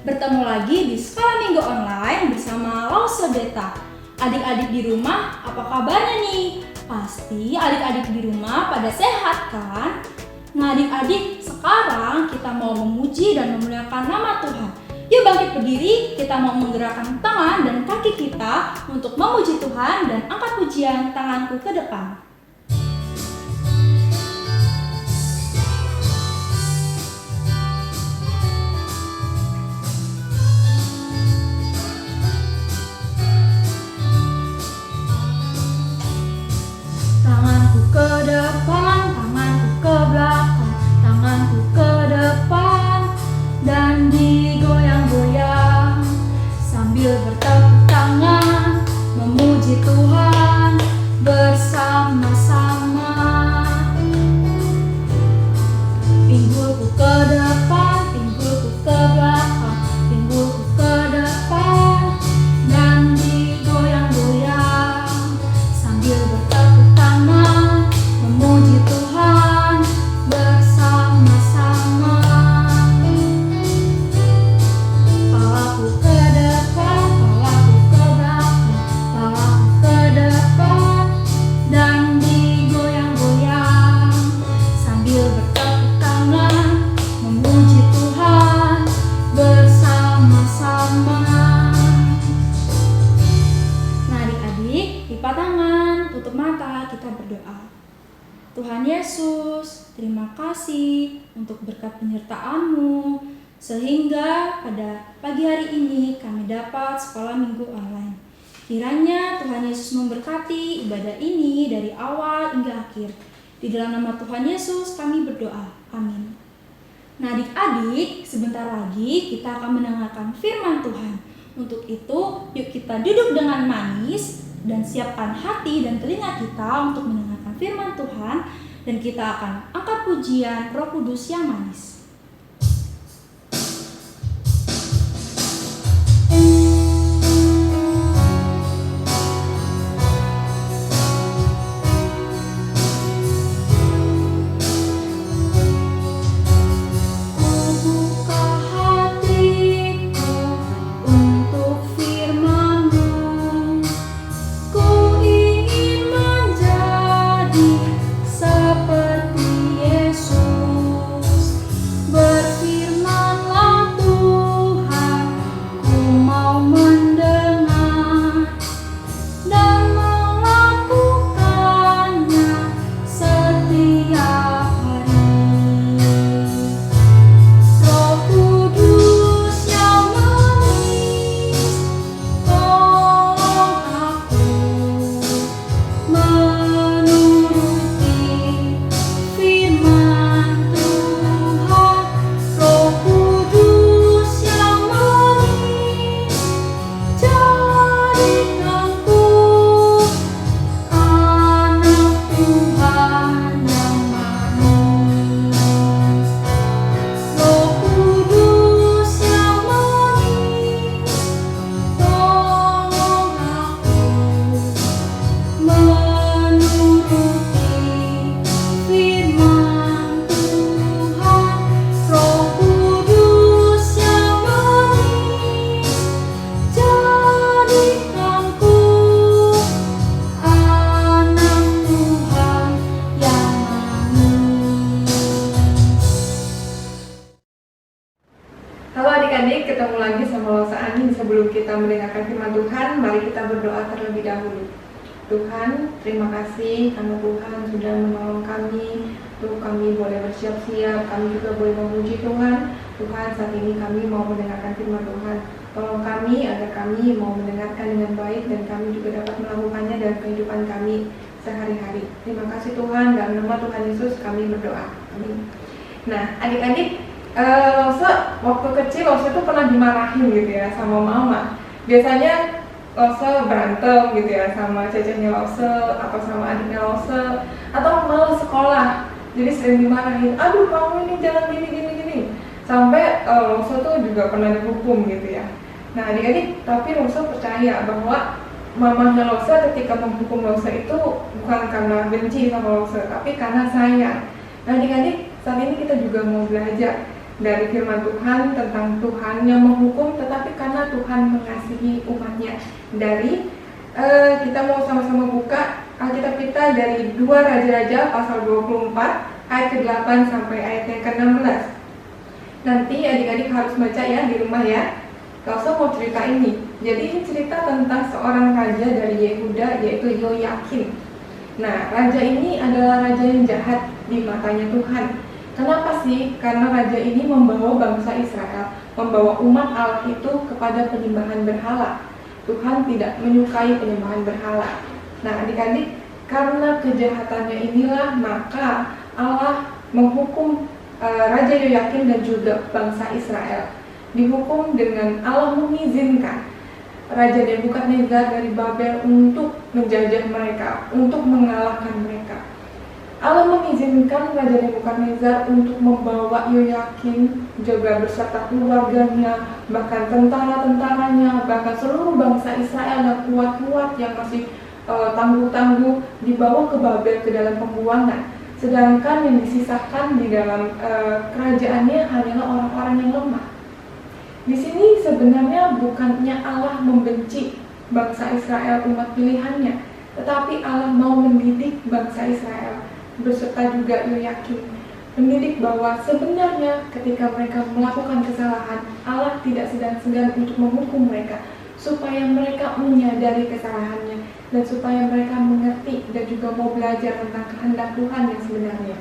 Bertemu lagi di Sekolah Minggu Online bersama Lause Beta. Adik-adik di rumah, apa kabarnya nih? Pasti adik-adik di rumah pada sehat kan? Nah adik-adik, sekarang kita mau memuji dan memuliakan nama Tuhan. Yuk bangkit berdiri, kita mau menggerakkan tangan dan kaki kita untuk memuji Tuhan dan angkat pujian tanganku ke depan. Tanganku ke depan, tanganku ke belakang, tanganku ke depan dan digoyang-goyang sambil bertepuk tangan memuji Tuhan bersama-sama. Pinggulku ke depan, pinggulku ke belakang, pinggulku ke depan dan digoyang-goyang sambil bertepuk tangan memuji Tuhan bersama-sama. Palaku ke depan, palaku ke belakang, palaku ke depan dan digoyang-goyang sambil bertepuk tangan memuji Tuhan bersama-sama. Nah adik-adik, lipat tangan, tutup mata, kita berdoa. Tuhan Yesus, terima kasih untuk berkat penyertaan-Mu sehingga pada pagi hari ini kami dapat sekolah minggu online. Kiranya Tuhan Yesus memberkati ibadah ini dari awal hingga akhir. Di dalam nama Tuhan Yesus kami berdoa. Amin. Nah adik-adik, sebentar lagi kita akan mendengarkan firman Tuhan. Untuk itu, yuk kita duduk dengan manis dan siapkan hati dan telinga kita untuk mendengarkan firman Tuhan, dan kita akan angkat pujian Roh Kudus yang manis. Ketemu lagi sama Lause Ani. Sebelum kita mendengarkan firman Tuhan, mari kita berdoa terlebih dahulu. Tuhan, terima kasih karena Tuhan sudah menolong kami untuk kami boleh bersiap-siap, kami juga boleh memuji Tuhan. Tuhan, saat ini kami mau mendengarkan firman Tuhan. Tolong kami agar kami mau mendengarkan dengan baik dan kami juga dapat melakukannya dalam kehidupan kami sehari-hari. Terima kasih Tuhan, dalam nama Tuhan Yesus kami berdoa. Amin. Nah, adik-adik, Lause waktu kecil Lause itu pernah dimarahin gitu ya sama mama. Biasanya Lause berantem gitu ya sama cecenya Lause atau sama adiknya Lause, atau malah sekolah. Jadi sering dimarahin, aduh kamu ini jangan gini. Sampai Lause tuh juga pernah dihukum gitu ya. Nah adik-adik, tapi Lause percaya bahwa mamanya Lause ketika menghukum Lause itu bukan karena benci sama Lause, tapi karena sayang. Nah adik-adik, saat ini kita juga mau belajar. dari firman Tuhan tentang Tuhan yang menghukum, tetapi karena Tuhan mengasihi umatnya. Dari kita mau sama-sama buka Alkitab kita dari 2 Raja-Raja pasal 24 ayat ke-8 sampai ayat yang ke-16. Nanti adik-adik harus baca ya di rumah ya. Kalau mau cerita ini, jadi ini cerita tentang seorang raja dari Yehuda, yaitu Yoyakim. Nah, raja ini adalah raja yang jahat di matanya Tuhan. Kenapa sih? Karena raja ini membawa bangsa Israel, membawa umat Allah itu kepada penyembahan berhala. Tuhan tidak menyukai penyembahan berhala. Nah, adik-adik, karena kejahatannya inilah maka Allah menghukum Raja Yoyakim dan juga bangsa Israel. Dihukum dengan Allah mengizinkan Raja Nebukadnezar dari Babel untuk menjajah mereka, untuk mengalahkan mereka. Allah mengizinkan Raja Nebukadnezar untuk membawa Yoyakim juga beserta keluarganya, bahkan tentara-tentaranya, bahkan seluruh bangsa Israel yang kuat-kuat, yang masih tangguh-tangguh, dibawa ke Babel, ke dalam pembuangan. Sedangkan yang disisakan di dalam kerajaannya hanyalah orang-orang yang lemah. Di sini sebenarnya bukannya Allah membenci bangsa Israel, umat pilihannya, tetapi Allah mau mendidik bangsa Israel beserta juga Yoyakim, mendidik bahwa sebenarnya ketika mereka melakukan kesalahan, Allah tidak segan-segan untuk menghukum mereka, supaya mereka menyadari kesalahannya dan supaya mereka mengerti dan juga mau belajar tentang kehendak Tuhan yang sebenarnya.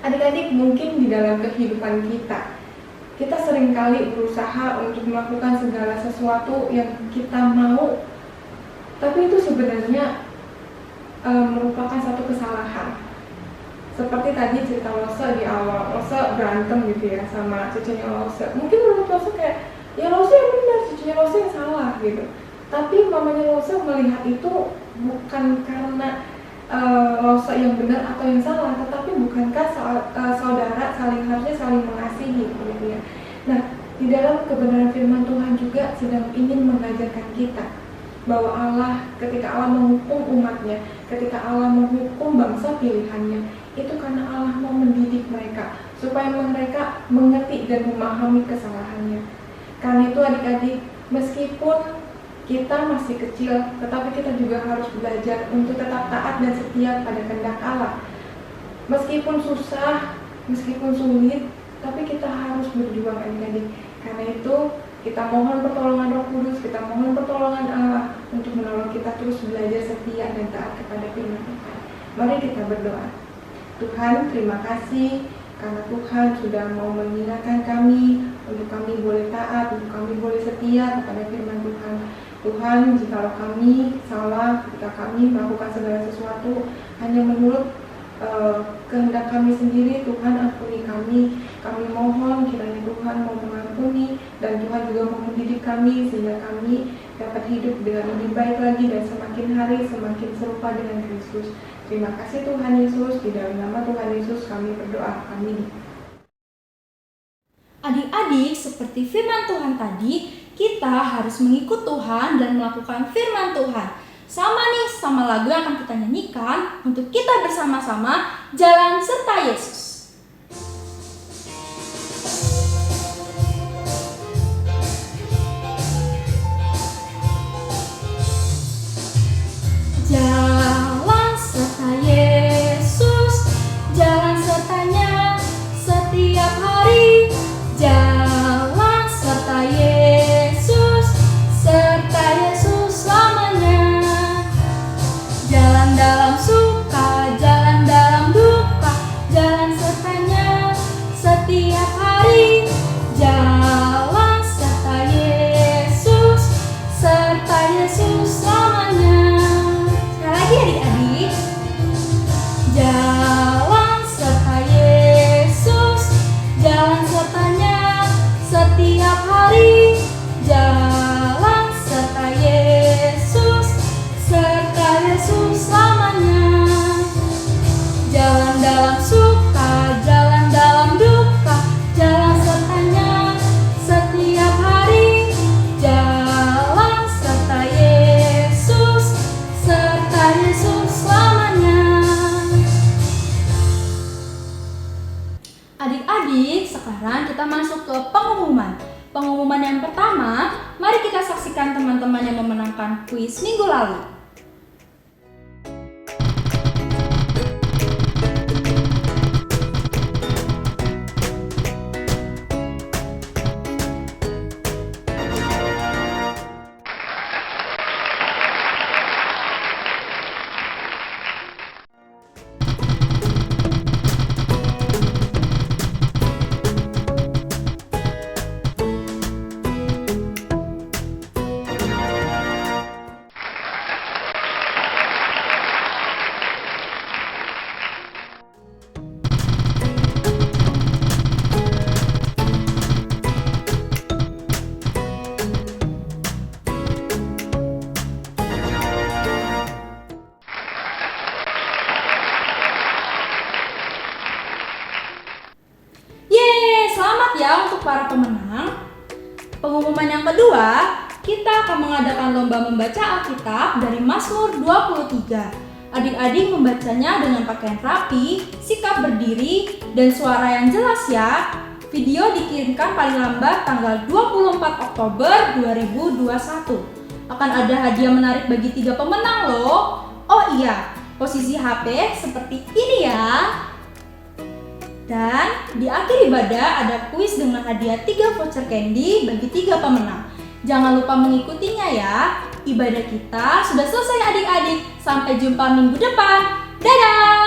Adik-adik, mungkin di dalam kehidupan kita seringkali berusaha untuk melakukan segala sesuatu yang kita mau, tapi itu sebenarnya merupakan satu kesalahan. Seperti tadi cerita Lose di awal, Lose berantem gitu ya sama cucunya Lose. Mungkin menurut Lose kayak, ya Lose yang benar, cucunya Lose yang salah gitu. Tapi mamanya Lose melihat itu bukan karena Lose yang benar atau yang salah, tetapi bukankah saudara harusnya saling mengasihi gitu ya. Nah, di dalam kebenaran firman Tuhan juga sedang ingin mengajarkan kita bahwa Allah, ketika Allah menghukum umatnya, ketika Allah menghukum bangsa pilihannya, itu karena Allah mau mendidik mereka supaya mereka mengerti dan memahami kesalahannya. Karena itu adik-adik, meskipun kita masih kecil, tetapi kita juga harus belajar untuk tetap taat dan setia pada kehendak Allah. Meskipun susah, meskipun sulit, tapi kita harus berjuang adik-adik. Karena itu kita mohon pertolongan Roh Kudus, kita mohon pertolongan Allah untuk menolong kita terus belajar setia dan taat kepada firman Tuhan. Mari kita berdoa. Tuhan, terima kasih karena Tuhan sudah mau mengingatkan kami untuk kami boleh taat, untuk kami boleh setia kepada firman Tuhan. Tuhan, jikalau kami salah, jika kami melakukan segala sesuatu hanya menurut kehendak kami sendiri, Tuhan ampuni kami. Kami mohon kiranya Tuhan mau mengampuni dan Tuhan juga mau mendidik kami sehingga kami dapat hidup dengan lebih baik lagi dan semakin hari semakin serupa dengan Kristus. Terima kasih Tuhan Yesus, di dalam nama Tuhan Yesus kami berdoa. Amin. Adik-adik, seperti firman Tuhan tadi, kita harus mengikut Tuhan dan melakukan firman Tuhan. Sama lagu yang akan kita nyanyikan untuk kita bersama-sama jalan serta Yesus. Jalan serta Yesus, jalan sertanya setiap hari. Jalan serta Yesus, serta Yesus selamanya. Jalan dalam suka, jalan dalam duka, jalan serta sekarang kita masuk ke pengumuman. Pengumuman yang pertama, mari kita saksikan teman-teman yang memenangkan kuis minggu lalu. Selamat ya untuk para pemenang. Pengumuman yang kedua, kita akan mengadakan lomba membaca Alkitab dari Mazmur 23. Adik-adik membacanya dengan pakaian rapi, sikap berdiri, dan suara yang jelas ya. Video dikirimkan paling lambat tanggal 24 Oktober 2021. Akan ada hadiah menarik bagi 3 pemenang loh. Oh iya, posisi HP seperti ini ya. Dan di akhir ibadah ada kuis dengan hadiah 3 voucher candy bagi 3 pemenang. Jangan lupa mengikutinya ya. Ibadah kita sudah selesai adik-adik. Sampai jumpa minggu depan. Dadah!